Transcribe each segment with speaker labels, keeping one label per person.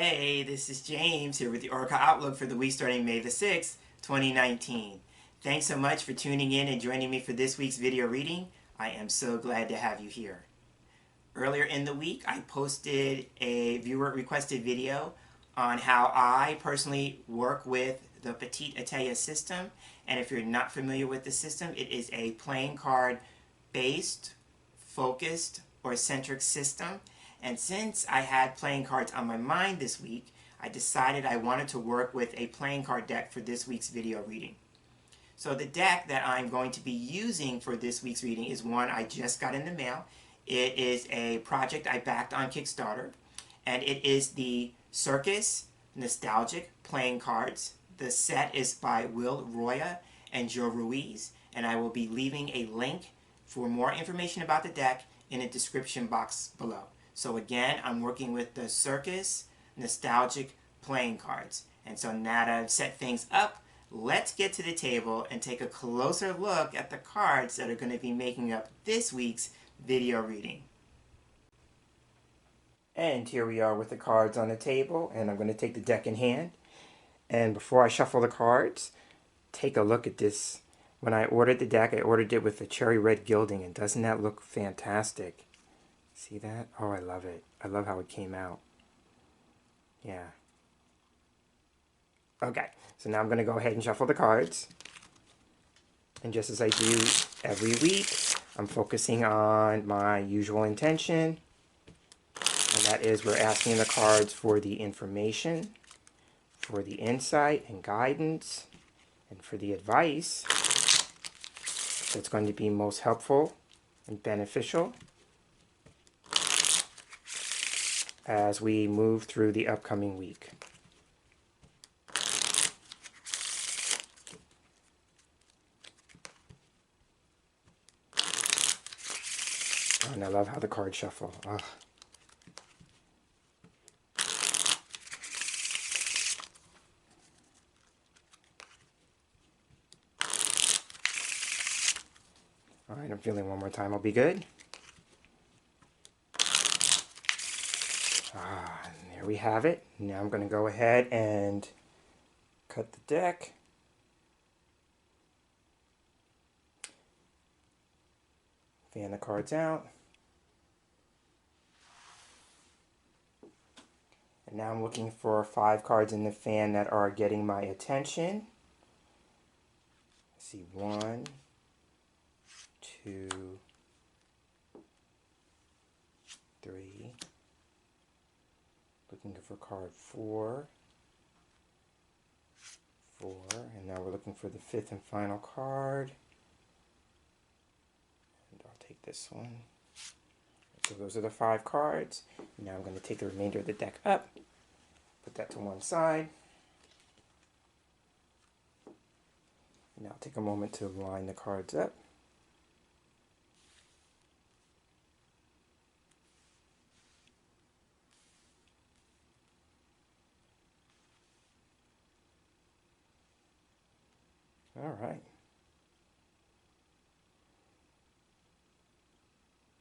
Speaker 1: Hey, this is James here with the Oracle Outlook for the week starting May the 6th, 2019. Thanks so much for tuning in and joining me for this week's video reading. I am so glad to have you here. Earlier in the week, I posted a viewer requested video on how I personally work with the Petite Atelier system. And if you're not familiar with the system, it is a playing card based, focused, or centric system. And since I had playing cards on my mind this week, I decided I wanted to work with a playing card deck for this week's video reading. So the deck that I'm going to be using for this week's reading is one I just got in the mail. It is a project I backed on Kickstarter, and it is the Circus Nostalgic Playing Cards. The set is by Will Roya and Joe Ruiz, and I will be leaving a link for more information about the deck in the description box below. So again, I'm working with the Circus Nostalgic Playing Cards. And so now that I've set things up, let's get to the table and take a closer look at the cards that are going to be making up this week's video reading. And here we are with the cards on the table, and I'm going to take the deck in hand. And before I shuffle the cards, take a look at this. When I ordered the deck, I ordered it with the cherry red gilding, and doesn't that look fantastic? See that? Oh, I love it. I love how it came out. Yeah. Okay, so now I'm going to go ahead and shuffle the cards. And just as I do every week, I'm focusing on my usual intention. And that is we're asking the cards for the information, for the insight and guidance, and for the advice that's going to be most helpful and beneficial as we move through the upcoming week. Oh, and I love how the cards shuffle. Oh. All right, I'm feeling one more time. I'll be good. And there we have it. Now I'm going to go ahead and cut the deck. Fan the cards out. And now I'm looking for 5 cards in the fan that are getting my attention. Let's see, 1, 2, 3. Looking for card 4, and now we're looking for the 5th and final card. And I'll take this one. So those are the 5 cards. Now I'm going to take the remainder of the deck up, put that to one side. Now I'll take a moment to line the cards up. All right.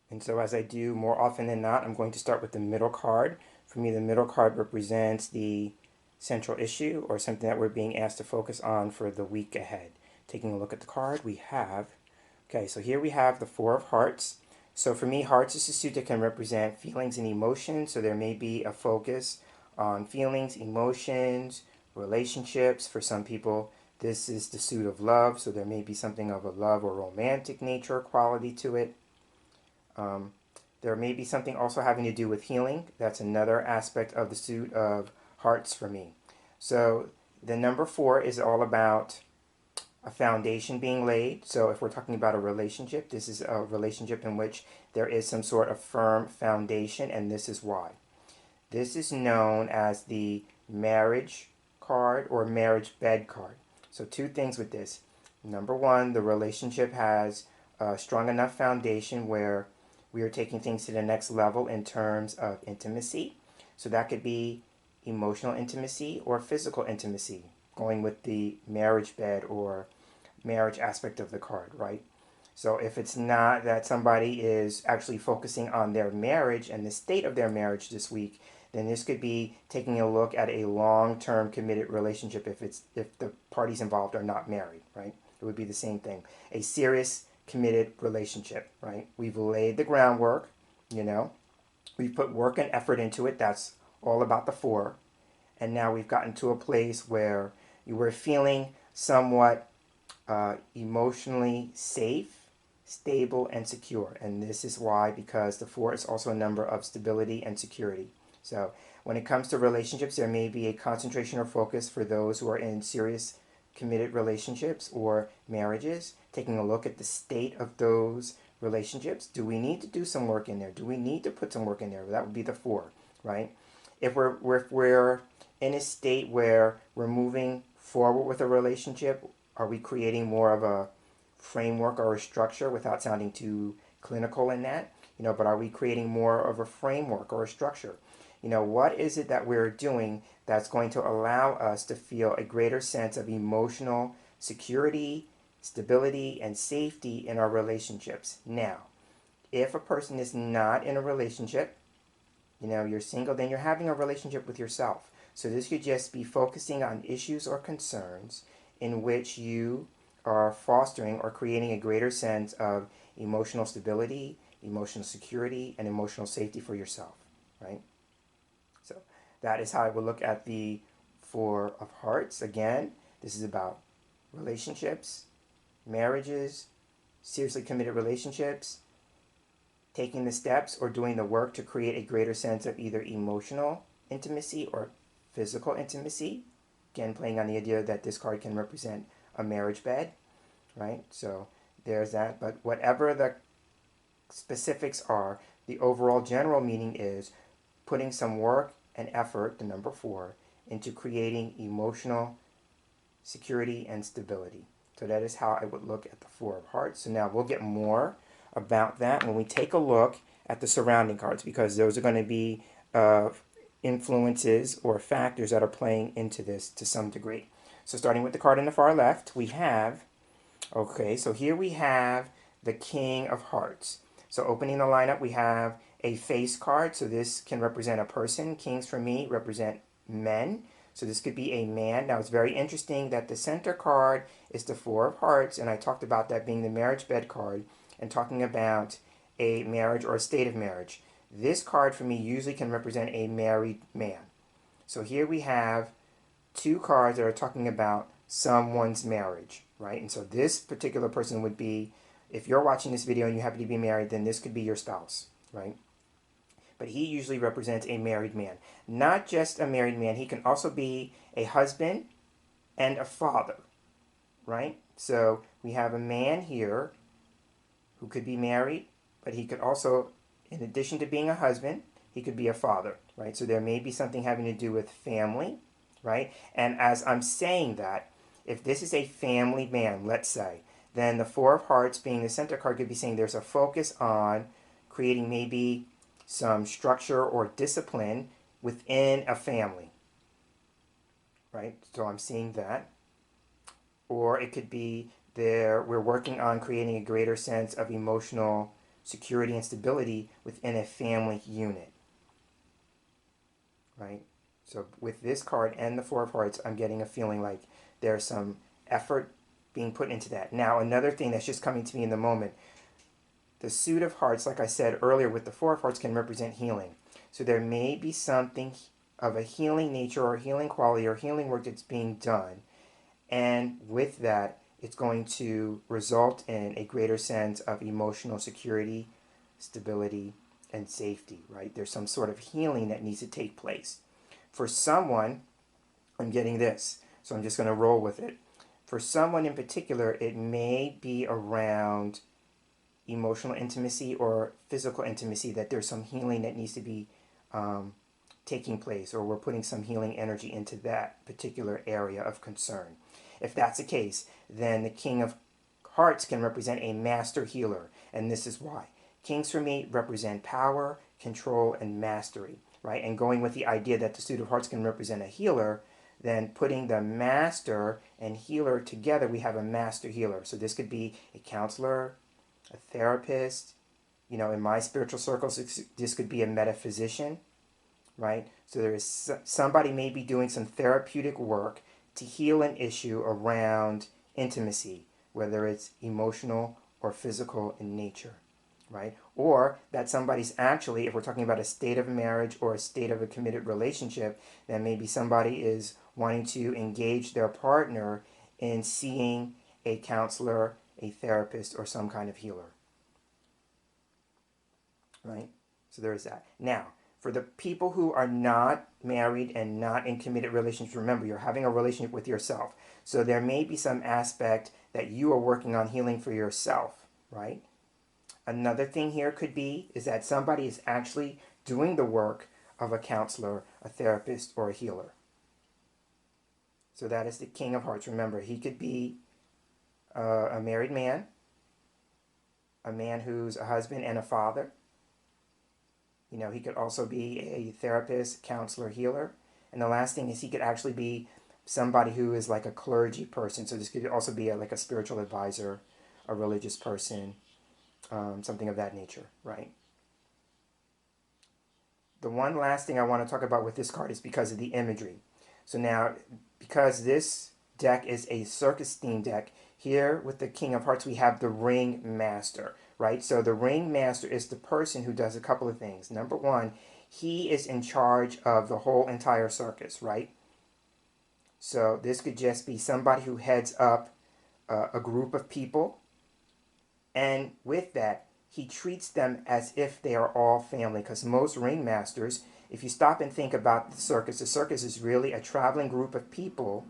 Speaker 1: And so as I do more often than not, I'm going to start with the middle card. For me, the middle card represents the central issue or something that we're being asked to focus on for the week ahead. Taking a look at the card, we have, okay, so here we have the 4 of Hearts. So for me, Hearts is a suit that can represent feelings and emotions. So there may be a focus on feelings, emotions, relationships. For some people, this is the suit of love, so there may be something of a love or romantic nature quality to it. There may be something also having to do with healing. That's another aspect of the suit of Hearts for me. So the number 4 is all about a foundation being laid. So if we're talking about a relationship, this is a relationship in which there is some sort of firm foundation, and this is why. This is known as the marriage card or marriage bed card. So 2 things with this. Number 1, the relationship has a strong enough foundation where we are taking things to the next level in terms of intimacy. So that could be emotional intimacy or physical intimacy, going with the marriage bed or marriage aspect of the card, right? So if it's not that somebody is actually focusing on their marriage and the state of their marriage this week, then this could be taking a look at a long-term committed relationship if the parties involved are not married, right? It would be the same thing. A serious committed relationship, right? We've laid the groundwork, you know, we've put work and effort into it. That's all about the 4. And now we've gotten to a place where you were feeling somewhat emotionally safe, stable, and secure. And this is why, because the 4 is also a number of stability and security. So when it comes to relationships, there may be a concentration or focus for those who are in serious committed relationships or marriages, taking a look at the state of those relationships. Do we need to do some work in there? Do we need to put some work in there? That would be the 4, right? If we're in a state where we're moving forward with a relationship, are we creating more of a framework or a structure without sounding too clinical in that? But are we creating more of a framework or a structure? What is it that we're doing that's going to allow us to feel a greater sense of emotional security, stability, and safety in our relationships? Now, if a person is not in a relationship, you're single, then you're having a relationship with yourself. So this could just be focusing on issues or concerns in which you are fostering or creating a greater sense of emotional stability, emotional security, and emotional safety for yourself, right? So that is how I would look at the 4 of Hearts. Again, this is about relationships, marriages, seriously committed relationships, taking the steps or doing the work to create a greater sense of either emotional intimacy or physical intimacy. Again, playing on the idea that this card can represent a marriage bed, right? So there's that. But whatever the specifics are, the overall general meaning is putting some work and effort, the number 4, into creating emotional security and stability. So that is how I would look at the 4 of Hearts. So now we'll get more about that when we take a look at the surrounding cards, because those are going to be influences or factors that are playing into this to some degree. So starting with the card in the far left, we have, okay, so here we have the King of Hearts. So opening the lineup, we have a face card. So this can represent a person. Kings for me represent men. So this could be a man. Now it's very interesting that the center card is the 4 of Hearts, and I talked about that being the marriage bed card and talking about a marriage or a state of marriage. This card for me usually can represent a married man. So here we have 2 cards that are talking about someone's marriage, right? And so this particular person would be, if you're watching this video and you happen to be married, then this could be your spouse, right? But he usually represents a married man. Not just a married man, he can also be a husband and a father, right? So we have a man here who could be married, but he could also, in addition to being a husband, he could be a father, right? So there may be something having to do with family, right? And as I'm saying that, if this is a family man, let's say, then the 4 of Hearts being the center card could be saying there's a focus on creating maybe some structure or discipline within a family, right? So I'm seeing that. Or it could be we're working on creating a greater sense of emotional security and stability within a family unit, right? So with this card and the 4 of Hearts, I'm getting a feeling like there's some effort being put into that. Now, another thing that's just coming to me in the moment, the suit of hearts, like I said earlier, with the 4 of Hearts can represent healing. So there may be something of a healing nature or healing quality or healing work that's being done. And with that, it's going to result in a greater sense of emotional security, stability, and safety, right? There's some sort of healing that needs to take place. For someone, I'm getting this, so I'm just going to roll with it. For someone in particular, it may be around emotional intimacy or physical intimacy, that there's some healing that needs to be taking place, or we're putting some healing energy into that particular area of concern. If that's the case, then the King of Hearts can represent a master healer, and this is why. Kings for me represent power, control, and mastery, right? And going with the idea that the suit of hearts can represent a healer, then putting the master and healer together, we have a master healer. So this could be a counselor, a therapist, in my spiritual circles, this could be a metaphysician, right? So there is somebody may be doing some therapeutic work to heal an issue around intimacy, whether it's emotional or physical in nature, right? Or that somebody's actually, if we're talking about a state of marriage or a state of a committed relationship, then maybe somebody is wanting to engage their partner in seeing a counselor, a therapist, or some kind of healer, right? So there is that. Now, for the people who are not married and not in committed relationships, remember, you're having a relationship with yourself. So there may be some aspect that you are working on healing for yourself, right? Another thing here could be is that somebody is actually doing the work of a counselor, a therapist, or a healer. So that is the King of Hearts. Remember, he could be a married man, a man who's a husband and a father. You know, he could also be a therapist, counselor, healer. And the last thing is he could actually be somebody who is like a clergy person. So this could also be like a spiritual advisor, a religious person, something of that nature, right? The one last thing I want to talk about with this card is because of the imagery. So now, because this deck is a circus theme deck, here with the King of Hearts we have the Ring Master, right? So the Ring Master is the person who does a couple of things. Number one, he is in charge of the whole entire circus, right? So this could just be somebody who heads up a group of people, and with that, he treats them as if they are all family, because most ringmasters, if you stop and think about the circus is really a traveling group of people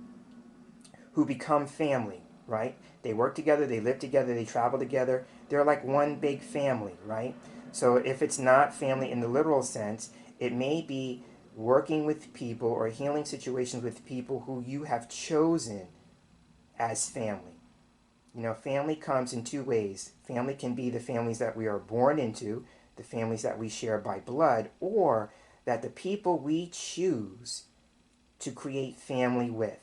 Speaker 1: who become family, right? They work together, they live together, they travel together. They're like one big family, right? So if it's not family in the literal sense, it may be working with people or healing situations with people who you have chosen as family. You know, family comes in two ways. Family can be the families that we are born into, the families that we share by blood, or that the people we choose to create family with,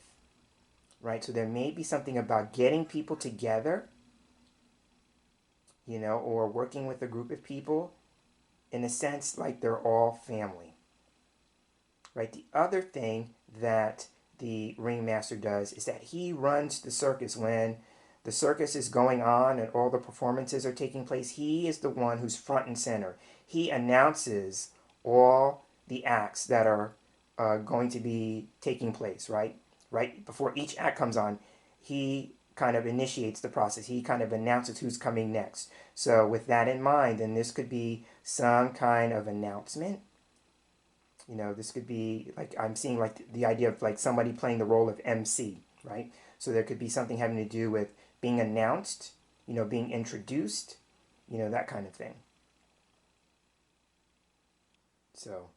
Speaker 1: right? So there may be something about getting people together, you know, or working with a group of people in a sense like they're all family, right? The other thing that the ringmaster does is that he runs the circus when the circus is going on and all the performances are taking place. He is the one who's front and center. He announces all the acts that are going to be taking place, right? Right before each act comes on, he kind of initiates the process. He kind of announces who's coming next. So with that in mind, then this could be some kind of announcement. You know, this could be like I'm seeing like the idea of like somebody playing the role of MC, right? So there could be something having to do with being announced, you know, being introduced, you know, that kind of thing. So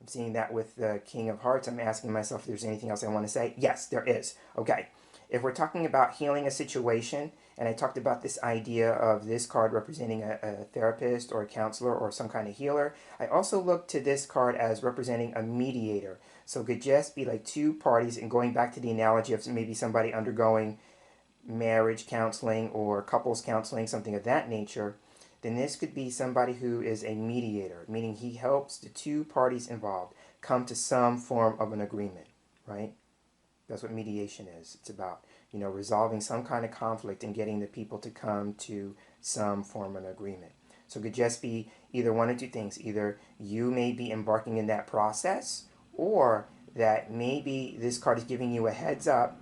Speaker 1: I'm seeing that with the King of Hearts. I'm asking myself if there's anything else I want to say. Yes, there is. Okay. If we're talking about healing a situation, and I talked about this idea of this card representing a therapist or a counselor or some kind of healer, I also look to this card as representing a mediator. So it could just be like two parties, and going back to the analogy of maybe somebody undergoing marriage counseling or couples counseling, something of that nature, then this could be somebody who is a mediator, meaning he helps the two parties involved come to some form of an agreement, right? That's what mediation is. It's about, you know, resolving some kind of conflict and getting the people to come to some form of an agreement. So it could just be either one or two things. Either you may be embarking in that process, or that maybe this card is giving you a heads up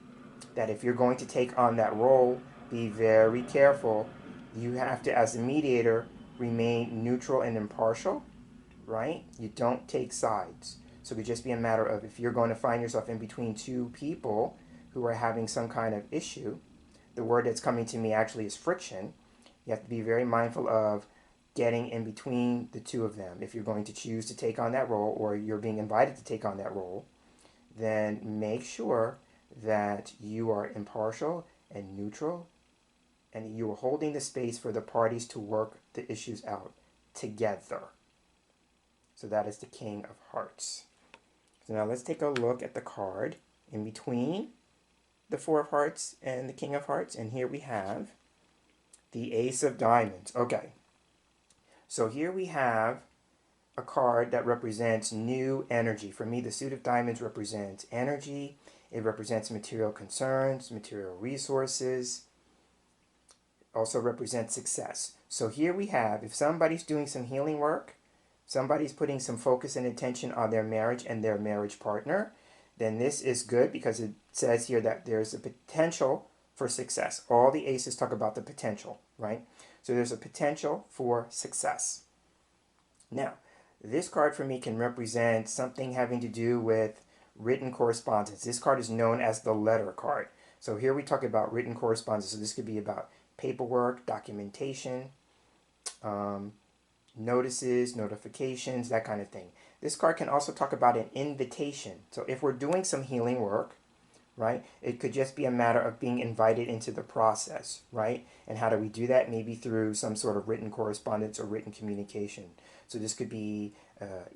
Speaker 1: that if you're going to take on that role, be very careful. You have to, as a mediator, remain neutral and impartial, right? You don't take sides. So it could just be a matter of if you're going to find yourself in between two people who are having some kind of issue, the word that's coming to me actually is friction. You have to be very mindful of getting in between the two of them. If you're going to choose to take on that role or you're being invited to take on that role, then make sure that you are impartial and neutral and you are holding the space for the parties to work the issues out together. So that is the King of Hearts. So now let's take a look at the card in between the Four of Hearts and the King of Hearts. And here we have the Ace of Diamonds. Okay. So here we have a card that represents new energy. For me, the suit of diamonds represents energy. It represents material concerns, material resources. Also represents success. So here we have, if somebody's doing some healing work, somebody's putting some focus and attention on their marriage and their marriage partner, then this is good because it says here that there's a potential for success. All the aces talk about the potential, right? So there's a potential for success. Now, this card for me can represent something having to do with written correspondence. This card is known as the letter card. So here we talk about written correspondence. So this could be about paperwork, documentation, notices, notifications, that kind of thing. This card can also talk about an invitation. So if we're doing some healing work, right, it could just be a matter of being invited into the process, right? And how do we do that? Maybe through some sort of written correspondence or written communication. So this could be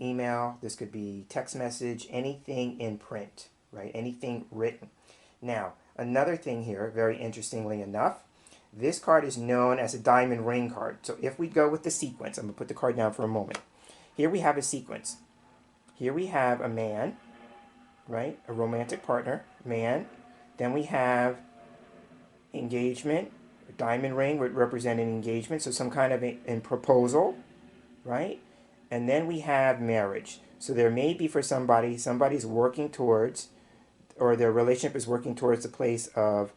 Speaker 1: email, this could be text message, anything in print, right? Anything written. Now, another thing here, very interestingly enough, this card is known as a diamond ring card. So if we go with the sequence, I'm going to put the card down for a moment. Here we have a sequence. Here we have a man, right? A romantic partner, man. Then we have engagement. A diamond ring would represent an engagement, so some kind of a proposal, right? And then we have marriage. So there may be for somebody's working towards, or their relationship is working towards the place of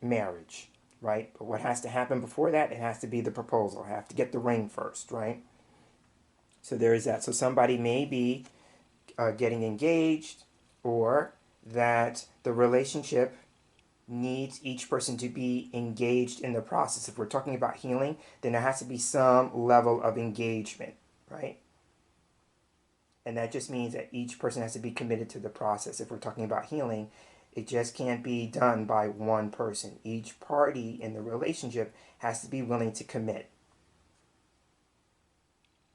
Speaker 1: marriage, right? But what has to happen before that? It has to be the proposal. I have to get the ring first, right? So there is that. So somebody may be getting engaged, or that the relationship needs each person to be engaged in the process. If we're talking about healing, then there has to be some level of engagement, right? And that just means that each person has to be committed to the process. If we're talking about healing, it just can't be done by one person. Each party in the relationship has to be willing to commit,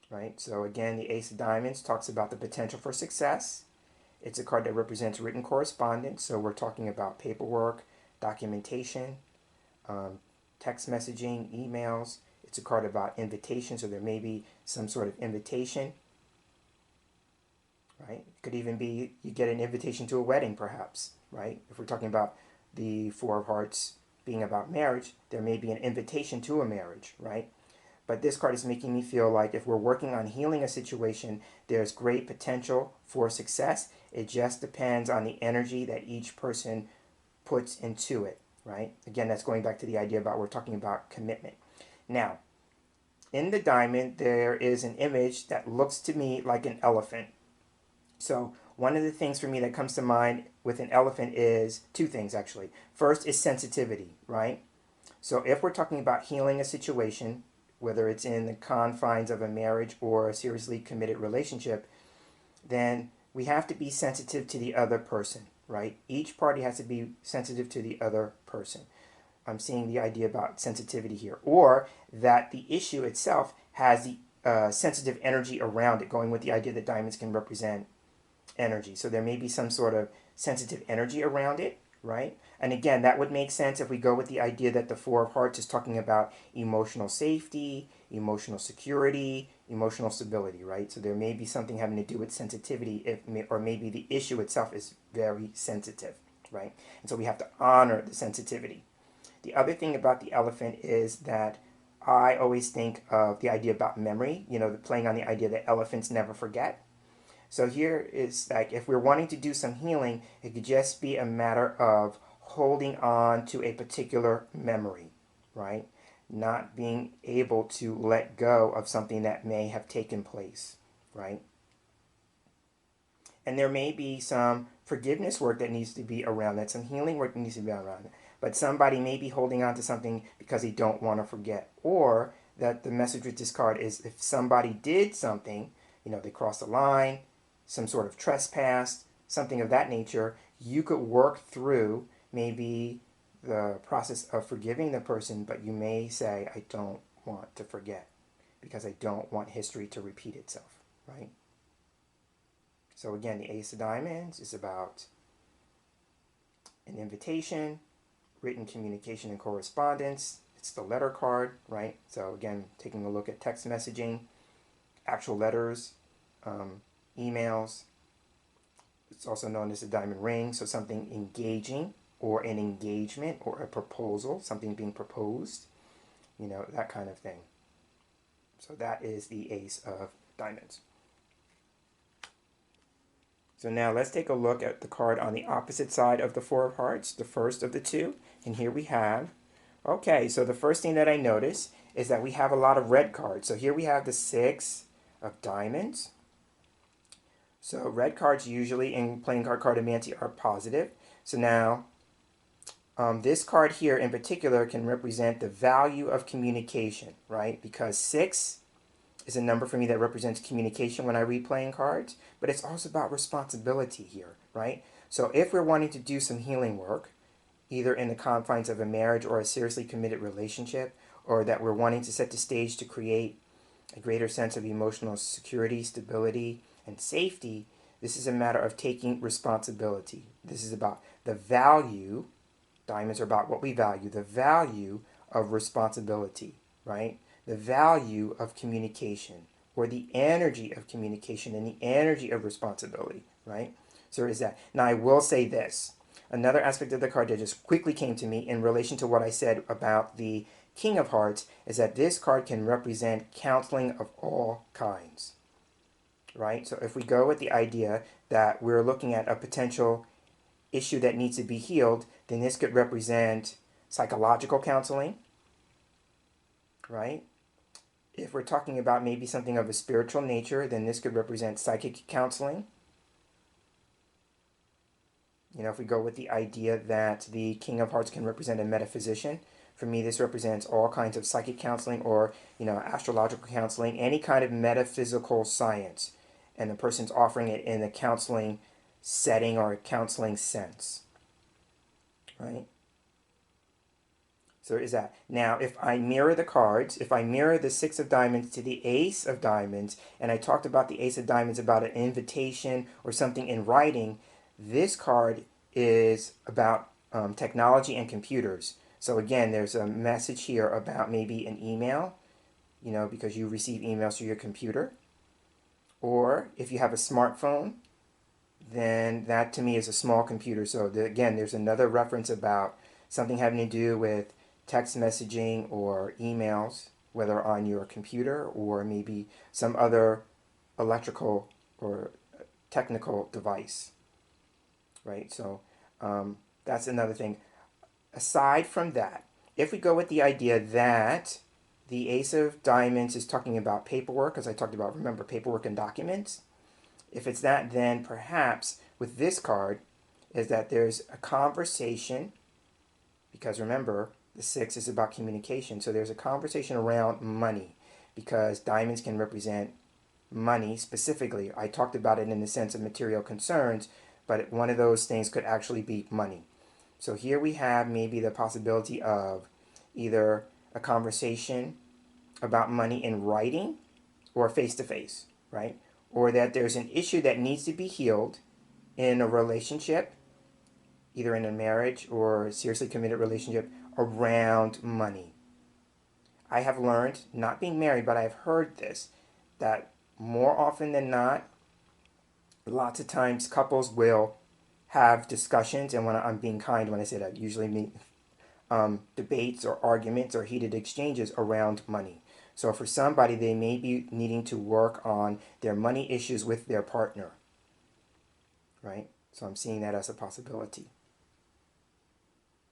Speaker 1: right? So again, the Ace of Diamonds talks about the potential for success. It's a card that represents written correspondence. So we're talking about paperwork, documentation, text messaging, emails. It's a card about invitation. So there may be some sort of invitation, right? It could even be you get an invitation to a wedding, perhaps, right? If we're talking about the Four of Hearts being about marriage, there may be an invitation to a marriage, right? But this card is making me feel like if we're working on healing a situation, there's great potential for success. It just depends on the energy that each person puts into it, right? Again, that's going back to the idea about we're talking about commitment. Now, in the diamond, there is an image that looks to me like an elephant. So one of the things for me that comes to mind with an elephant is two things, actually. First is sensitivity, right? So if we're talking about healing a situation, whether it's in the confines of a marriage or a seriously committed relationship, then we have to be sensitive to the other person, right? Each party has to be sensitive to the other person. I'm seeing the idea about sensitivity here, or that the issue itself has the sensitive energy around it, going with the idea that diamonds can represent energy. So there may be some sort of sensitive energy around it, right? And again, that would make sense if we go with the idea that the Four of Hearts is talking about emotional safety, emotional security, emotional stability, right? So there may be something having to do with sensitivity, or maybe the issue itself is very sensitive, right? And so we have to honor the sensitivity. The other thing about the elephant is that I always think of the idea about memory, playing on the idea that elephants never forget. So here is like, if we're wanting to do some healing, it could just be a matter of holding on to a particular memory, right? Not being able to let go of something that may have taken place, right? And there may be some forgiveness work that needs to be around that, some healing work that needs to be around that. But somebody may be holding on to something because they don't want to forget. Or that the message with this card is if somebody did something, they crossed the line, some sort of trespass, something of that nature, you could work through maybe the process of forgiving the person, but you may say, I don't want to forget because I don't want history to repeat itself, right? So again, the Ace of Diamonds is about an invitation, written communication and correspondence. It's the letter card, right? So again, taking a look at text messaging, actual letters, emails. It's also known as a diamond ring, so something engaging or an engagement or a proposal, something being proposed, you know, that kind of thing. So that is the ace of diamonds. So now let's take a look at the card on the opposite side of the four of hearts, the first of the two. And here we have, okay, so the first thing that I notice is that we have a lot of red cards. So here we have the six of diamonds. So red cards usually in playing card cartomancy are positive. So now this card here in particular can represent the value of communication, right? Because 6 is a number for me that represents communication when I read playing cards, but it's also about responsibility here, right? So if we're wanting to do some healing work, either in the confines of a marriage or a seriously committed relationship, or that we're wanting to set the stage to create a greater sense of emotional security, stability, and safety, this is a matter of taking responsibility. This is about the value, diamonds are about what we value, the value of responsibility, right? The value of communication, or the energy of communication and the energy of responsibility, right? So there is that. Now I will say this. Another aspect of the card that just quickly came to me in relation to what I said about the King of Hearts is that this card can represent counseling of all kinds, right? So if we go with the idea that we're looking at a potential issue that needs to be healed, then this could represent psychological counseling, right? If we're talking about maybe something of a spiritual nature, then this could represent psychic counseling. You know, if we go with the idea that the King of Hearts can represent a metaphysician, for me this represents all kinds of psychic counseling or, you know, astrological counseling, any kind of metaphysical science. And the person's offering it in a counseling setting or a counseling sense, right? So is that. Now, if I mirror the cards, if I mirror the six of diamonds to the ace of diamonds, and I talked about the ace of diamonds about an invitation or something in writing, this card is about technology and computers. So again, there's a message here about maybe an email, you know, because you receive emails through your computer. Or if you have a smartphone, then that to me is a small computer. So again, there's another reference about something having to do with text messaging or emails, whether on your computer or maybe some other electrical or technical device, right? So that's another thing. Aside from that, if we go with the idea that the Ace of Diamonds is talking about paperwork, as I talked about, remember, paperwork and documents, if it's that, then perhaps with this card is that there's a conversation, because remember, the 6 is about communication. So there's a conversation around money, because diamonds can represent money specifically. I talked about it in the sense of material concerns, but one of those things could actually be money. So here we have maybe the possibility of either a conversation about money in writing or face-to-face, right? Or that there's an issue that needs to be healed in a relationship, either in a marriage or a seriously committed relationship, around money. I have learned, not being married, but I've heard this, that more often than not, lots of times couples will have discussions, and when I'm being kind when I say that, usually mean debates or arguments or heated exchanges around money. So for somebody, they may be needing to work on their money issues with their partner, right? So I'm seeing that as a possibility.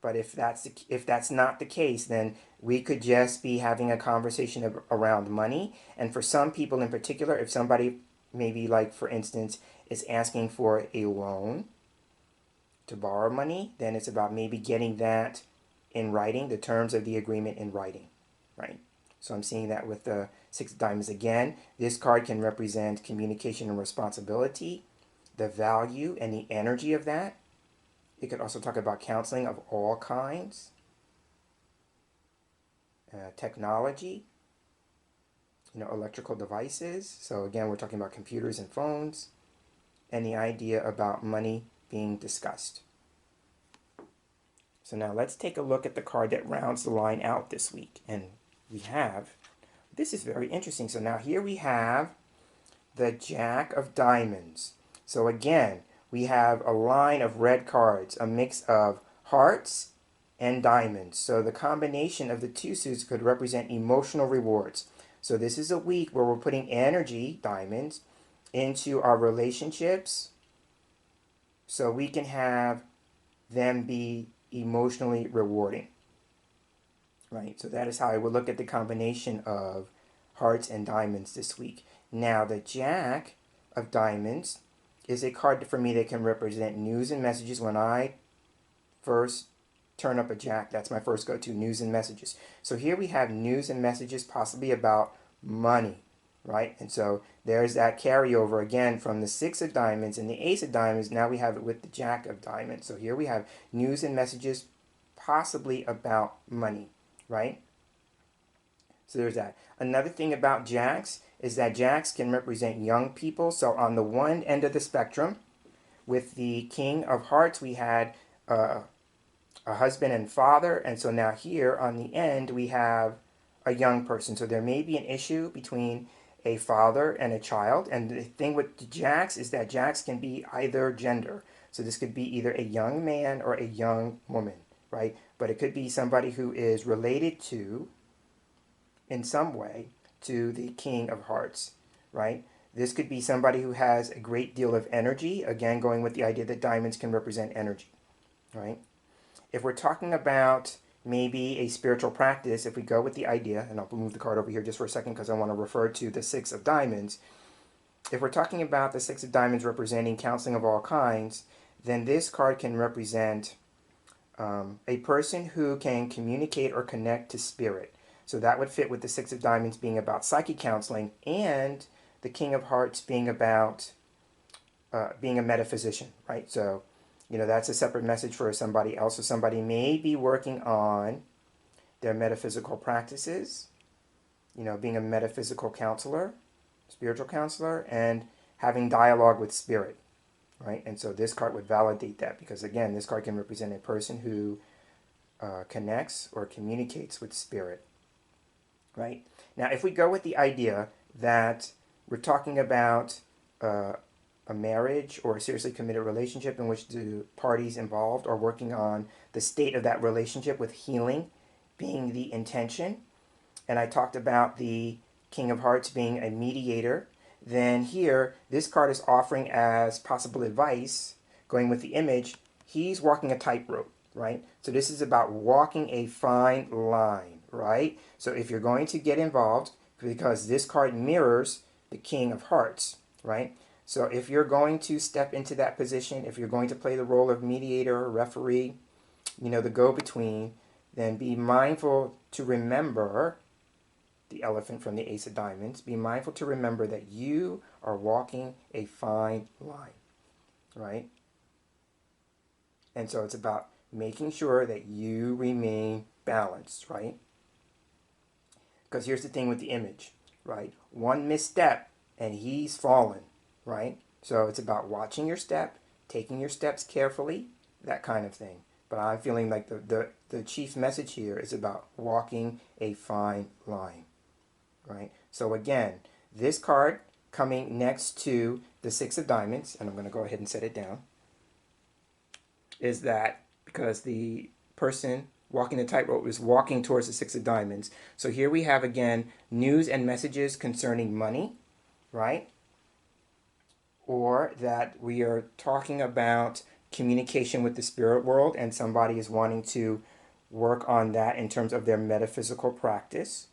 Speaker 1: But if that's not the case, then we could just be having a conversation around money. And for some people in particular, if somebody maybe, like for instance, is asking for a loan to borrow money, then it's about maybe getting that in writing, the terms of the agreement in writing, right? So I'm seeing that with the 6 of diamonds again. This card can represent communication and responsibility, the value and the energy of that. It could also talk about counseling of all kinds, technology, you know, electrical devices. So again, we're talking about computers and phones, and the idea about money being discussed. So now let's take a look at the card that rounds the line out this week. And we have, this is very interesting. So now here we have the Jack of Diamonds. So again, we have a line of red cards, a mix of hearts and diamonds. So the combination of the two suits could represent emotional rewards. So this is a week where we're putting energy, diamonds, into our relationships so we can have them be emotionally rewarding. Right? So that is how I would look at the combination of hearts and diamonds this week. Now, the Jack of Diamonds is a card for me that can represent news and messages. When I first turn up a Jack, that's my first go-to, news and messages. So here we have news and messages possibly about money, right? And so there's that carryover again from the Six of Diamonds and the Ace of Diamonds. Now we have it with the Jack of Diamonds. So here we have news and messages possibly about money, right? So there's that. Another thing about Jacks is that Jacks can represent young people. So on the one end of the spectrum, with the King of Hearts, we had a husband and father. And so now here on the end, we have a young person. So there may be an issue between a father and a child. And the thing with the Jacks is that Jacks can be either gender. So this could be either a young man or a young woman, right? But it could be somebody who is related to, in some way, to the King of Hearts, right? This could be somebody who has a great deal of energy, again, going with the idea that diamonds can represent energy, right? If we're talking about maybe a spiritual practice, if we go with the idea, and I'll move the card over here just for a second because I want to refer to the Six of Diamonds. If we're talking about the Six of Diamonds representing counseling of all kinds, then this card can represent a person who can communicate or connect to spirit. So that would fit with the Six of Diamonds being about psychic counseling and the King of Hearts being about being a metaphysician, right? So, you know, that's a separate message for somebody else. So somebody may be working on their metaphysical practices, you know, being a metaphysical counselor, spiritual counselor, and having dialogue with spirit, right? And so this card would validate that because, again, this card can represent a person who connects or communicates with spirit, right? Now, if we go with the idea that we're talking about a marriage or a seriously committed relationship in which the parties involved are working on the state of that relationship with healing being the intention, and I talked about the King of Hearts being a mediator, then here, this card is offering as possible advice, going with the image, he's walking a tightrope, right? So this is about walking a fine line, right? So if you're going to get involved, because this card mirrors the King of Hearts, right? So if you're going to step into that position, if you're going to play the role of mediator, referee, you know, the go-between, then be mindful to remember the elephant from the Ace of Diamonds. Be mindful to remember that you are walking a fine line, right? And so it's about making sure that you remain balanced, right? Because here's the thing with the image, right? One misstep and he's fallen, right? So it's about watching your step, taking your steps carefully, that kind of thing. But I'm feeling like the chief message here is about walking a fine line, right? So again, this card coming next to the Six of Diamonds, and I'm going to go ahead and set it down, is that because the person walking the tightrope is walking towards the Six of Diamonds. So here we have, again, news and messages concerning money, right? Or that we are talking about communication with the spirit world and somebody is wanting to work on that in terms of their metaphysical practice.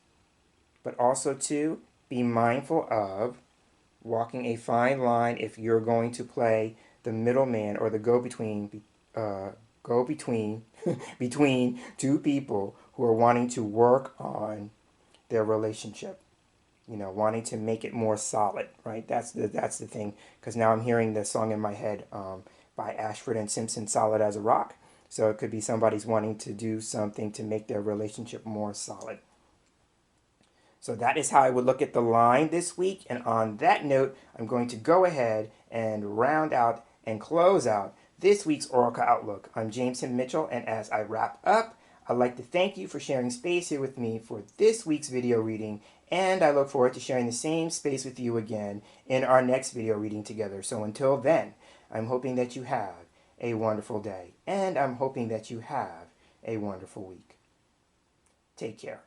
Speaker 1: But also to be mindful of walking a fine line if you're going to play the middleman or the go-between between two people who are wanting to work on their relationship, you know, wanting to make it more solid, right? That's the thing, because now I'm hearing the song in my head by Ashford and Simpson, Solid as a Rock. So it could be somebody's wanting to do something to make their relationship more solid. So that is how I would look at the line this week. And on that note, I'm going to go ahead and round out and close out this week's Oracle Outlook. I'm James Himm Mitchell, and as I wrap up, I'd like to thank you for sharing space here with me for this week's video reading, and I look forward to sharing the same space with you again in our next video reading together. So until then, I'm hoping that you have a wonderful day, and I'm hoping that you have a wonderful week. Take care.